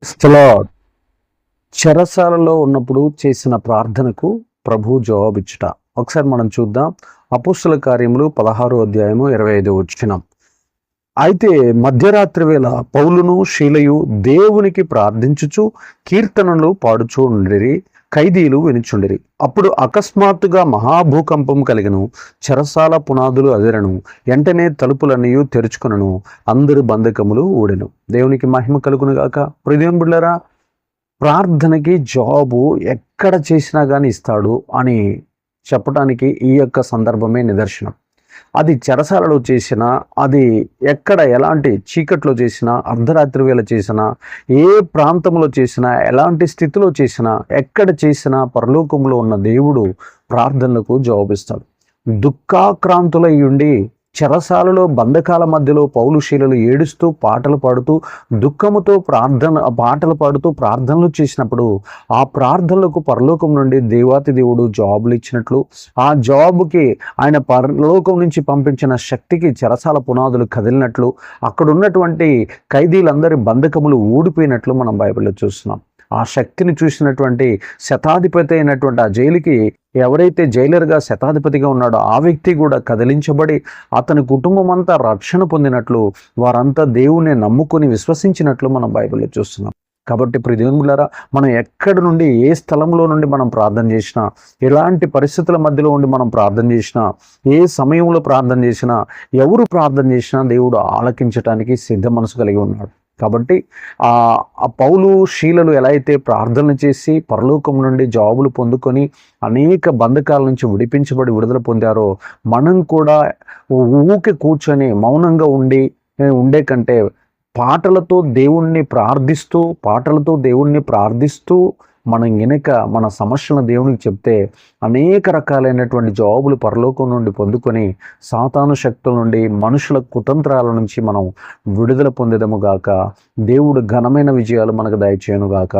స్తలాడ్ చెరసాలలో ఉన్నప్పుడు చేసిన ప్రార్థనకు ప్రభు జవాబిచ్చుట. ఒకసారి మనం చూద్దాం. అపోస్తల కార్యములు 16:25. అయితే మధ్యరాత్రి వేళ పౌలును శీలయు దేవునికి ప్రార్థించుచు కీర్తనలు పాడుచూ ఉండిరి, ఖైదీలు వినుచుండిరి. అప్పుడు అకస్మాత్తుగా మహాభూకంపం కలిగను, చెరసాల పునాదులు అదిరను, వెంటనే తలుపులన్నీ తెరుచుకొనను, అందరి బంధకములు ఊడెను. దేవునికి మహిమ కలుగును గాక. ప్రియమైన బిడ్డలారా, ప్రార్థనకి జవాబు ఎక్కడ చేసినా కానీ ఇస్తాడు అని చెప్పడానికి ఈ యొక్క సందర్భమే నిదర్శనం. అది చెరసాలలో చేసినా, అది ఎక్కడ ఎలాంటి చీకట్లో చేసినా, అర్ధరాత్రి వేళ చేసినా, ఏ ప్రాంతంలో చేసినా, ఎలాంటి స్థితిలో చేసినా, ఎక్కడ చేసినా పరలోకంలో ఉన్న దేవుడు ప్రార్థనలకు జవాబిస్తాడు. దుఃఖాక్రాంతులై ఉండి చెరసాలలో బంధకాల మధ్యలో పౌలు శీలలు ఏడుస్తూ పాటలు పాడుతూ దుఃఖముతో పాటలు పాడుతూ ప్రార్థనలు చేసినప్పుడు ఆ ప్రార్థనలకు పరలోకం నుండి దేవాతి దేవుడు జవాబులు ఇచ్చినట్లు, ఆ జవాబుకి ఆయన పరలోకం నుంచి పంపించిన శక్తికి చెరసాల పునాదులు కదిలినట్లు, అక్కడ ఉన్నటువంటి ఖైదీలందరి బంధకములు ఊడిపోయినట్లు మనం బైబిల్లో చూస్తున్నాం. ఆ శక్తిని చూసినటువంటి శతాధిపతి అయినటువంటి ఆ జైలుకి ఎవరైతే జైలర్గా శతాధిపతిగా ఉన్నాడో ఆ వ్యక్తి కూడా కదిలించబడి అతని కుటుంబం అంతా రక్షణ పొందినట్లు, వారంతా దేవుణ్ణి నమ్ముకొని విశ్వసించినట్లు మనం బైబిల్లో చూస్తున్నాం. కాబట్టి ప్రియదేవులారా, మనం ఎక్కడి నుండి ఏ స్థలంలో నుండి మనం ప్రార్థన చేసినా, ఎలాంటి పరిస్థితుల మధ్యలో ఉండి మనం ప్రార్థన చేసినా, ఏ సమయంలో ప్రార్థన చేసినా, ఎవరు ప్రార్థన చేసినా దేవుడు ఆలకించటానికి సిద్ధ మనసు కలిగి ఉన్నాడు. కాబట్టి ఆ పౌలు శీలలు ఎలా అయితే ప్రార్థనలు చేసి పరలోకం నుండి జవాబులు పొందుకొని అనేక బంధకాల నుంచి విడిపించబడి విడుదల పొందారో, మనం కూడా ఊకే కూర్చొని మౌనంగా ఉండే కంటే పాటలతో దేవుణ్ణి ప్రార్థిస్తూ మనం గనక మన సమస్యలను దేవునికి చెప్తే అనేక రకాలైనటువంటి జవాబులు పరలోకం నుండి పొందుకొని సాతాను శక్తుల నుండి, మనుషుల కుతంత్రాల నుంచి మనం విడుదల పొందేదము గాక. దేవుడు ఘనమైన విజయాలు మనకు దయచేయను గాక.